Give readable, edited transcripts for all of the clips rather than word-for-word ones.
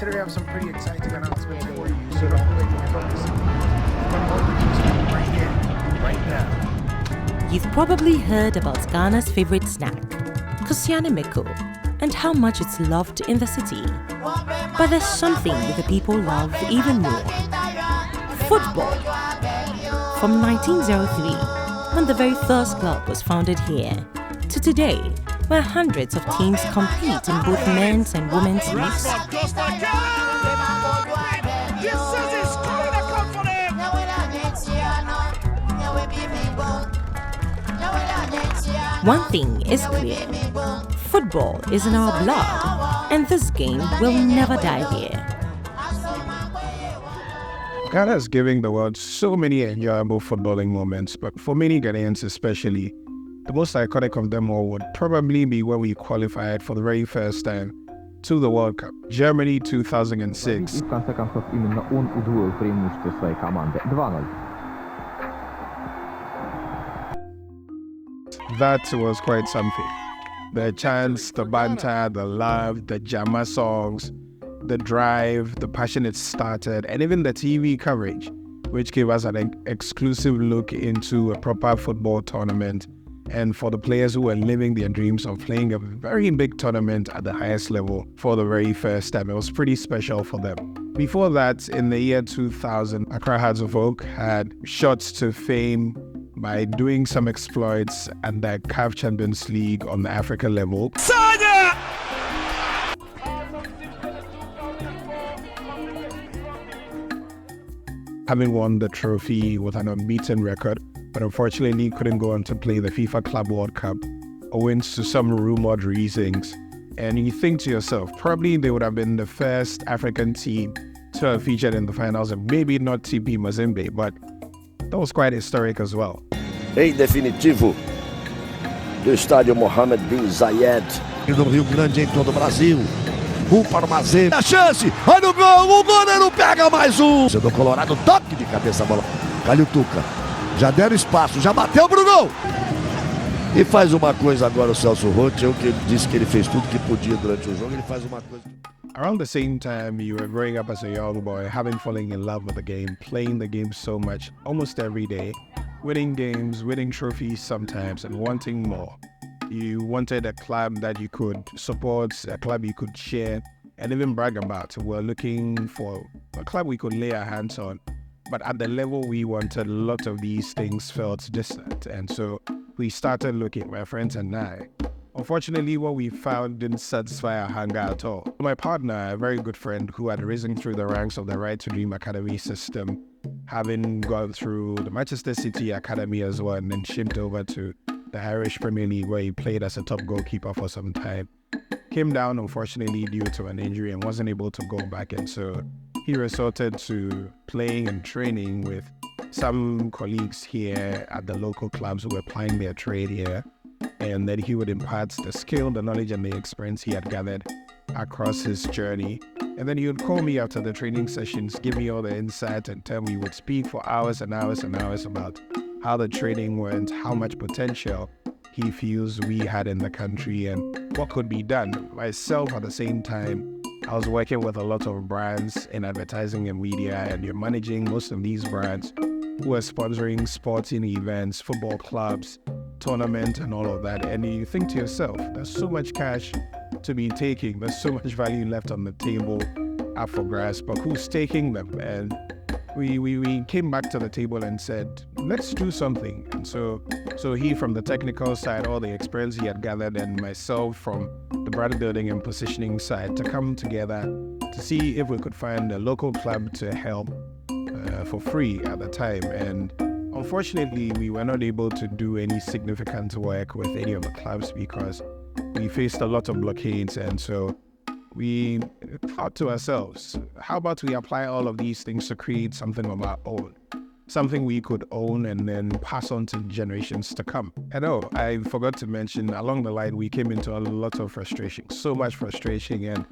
today we have some pretty exciting announcements for you, so don't wait for this. Right here, right now. You've probably heard about Ghana's favorite snack, Kusianemeko, and how much it's loved in the city. But there's something the people love even more. Football. From 1903, when the very first club was founded here, to today, where hundreds of teams compete in both men's and women's leagues. One thing is clear. Football is in our blood, and this game will never die here. Ghana is giving the world so many enjoyable footballing moments, but for many Ghanaians especially, the most iconic of them all would probably be when we qualified for the very first time to the World Cup, Germany 2006. That was quite something. The chants, the banter, the love, the Jama songs, the drive, the passion it started, and even the TV coverage, which gave us an exclusive look into a proper football tournament, and for the players who were living their dreams of playing a very big tournament at the highest level for the very first time. It was pretty special for them. Before that, in the year 2000, Accra Hearts of Oak had shot to fame by doing some exploits at the CAF Champions League on the Africa level. Having won the trophy with an unbeaten record, but unfortunately couldn't go on to play the FIFA Club World Cup owing to some rumored reasons. And you think to yourself, probably they would have been the first African team to have featured in the finals, and maybe not TP Mazembe, but that was quite historic as well. Em definitivo, do estádio Mohammed bin Zayed. No Rio Grande, em todo o Brasil. Para o Mazembe. A chance! Olha o gol! O goleiro pega mais um! Do Colorado, toque de cabeça a bola. Calil Tuca. Já deram espaço, já bateu pro gol! E faz uma coisa agora o Celso Roth, que ele disse que ele fez tudo que podia durante o jogo, ele faz uma coisa. Around the same time, you were growing up as a young boy, having fallen in love with the game, playing the game so much, almost every day, winning games, winning trophies sometimes, and wanting more. You wanted a club that you could support, a club you could share, and even brag about. We're looking for a club we could lay our hands on. But at the level we wanted, a lot of these things felt distant. And so we started looking, my friends and I. Unfortunately, what we found didn't satisfy our hunger at all. My partner, a very good friend who had risen through the ranks of the Right to Dream Academy system, having gone through the Manchester City Academy as well, and then shipped over to the Irish Premier League, where he played as a top goalkeeper for some time, came down unfortunately due to an injury and wasn't able to go back. And so he resorted to playing and training with some colleagues here at the local clubs who were plying their trade here. And then he would impart the skill, the knowledge, and the experience he had gathered across his journey. And then he would call me after the training sessions, give me all the insight, and tell me we would speak for hours and hours and hours about how the training went, how much potential he feels we had in the country, and what could be done. Myself, at the same time, I was working with a lot of brands in advertising and media, and you're managing most of these brands who are sponsoring sporting events, football clubs, tournament, and all of that. And you think to yourself, there's so much cash to be taking, there's so much value left on the table up for grabs, but who's taking them? And we came back to the table and said, let's do something. And so he, from the technical side, all the experience he had gathered, and myself from the brand building and positioning side, to come together to see if we could find a local club to help for free at the time. And unfortunately, we were not able to do any significant work with any of the clubs because we faced a lot of blockades. And so we thought to ourselves, how about we apply all of these things to create something of our own, something we could own and then pass on to generations to come. And I forgot to mention, along the line, we came into a lot of frustration, so much frustration. And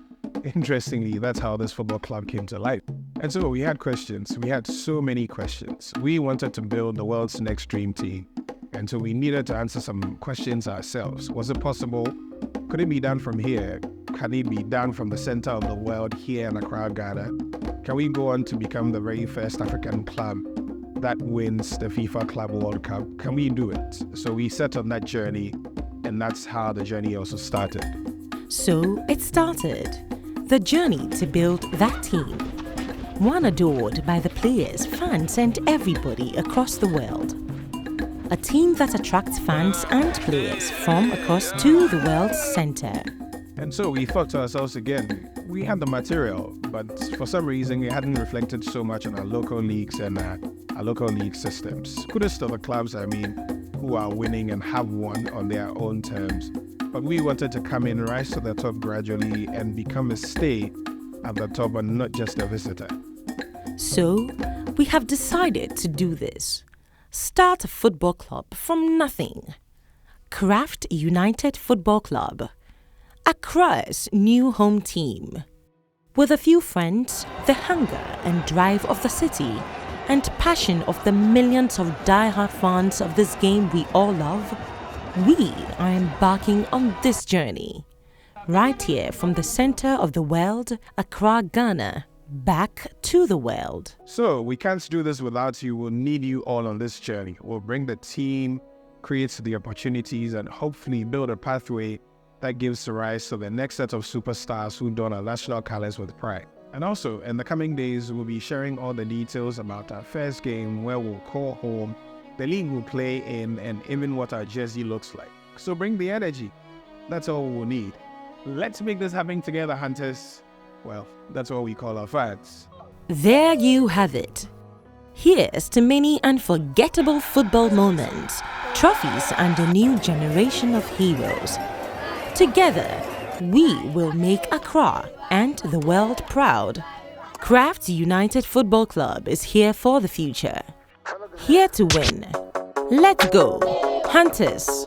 interestingly, that's how this football club came to life. And so we had questions. We had so many questions. We wanted to build the world's next dream team. And so we needed to answer some questions ourselves. Was it possible? Could it be done from here? can it be done from the center of the world here in Accra, Ghana? Can we go on to become the very first African club that wins the FIFA Club World Cup? Can we do it? So we set on that journey, and that's how the journey also started. So it started. The journey to build that team. One adored by the players, fans, and everybody across the world. A team that attracts fans and players from across to the world's center. And so we thought to ourselves again, we had the material, but for some reason it hadn't reflected so much on our local leagues and our local league systems. Kudos to the clubs, who are winning and have won on their own terms. But we wanted to come in, rise to the top gradually, and become a stay at the top and not just a visitor. So we have decided to do this. Start a football club from nothing. Crafte United Football Club, Accra's new home team. With a few friends, the hunger and drive of the city, and passion of the millions of die-hard fans of this game we all love, we are embarking on this journey. Right here from the center of the world, Accra, Ghana, back to the world. So we can't do this without you. We'll need you all on this journey. We'll bring the team, create the opportunities, and hopefully build a pathway that gives rise to the next set of superstars who don our national colors with pride. And also, in the coming days, we'll be sharing all the details about our first game, where we'll call home, the league we'll play in, and even what our jersey looks like. So bring the energy. That's all we'll need. Let's make this happen together, Hunters. Well, that's what we call our fans. There you have it. Here's to many unforgettable football moments, trophies, and a new generation of heroes. Together, we will make Accra and the world proud. Crafte United Football Club is here for the future. Here to win. Let's go, Hunters!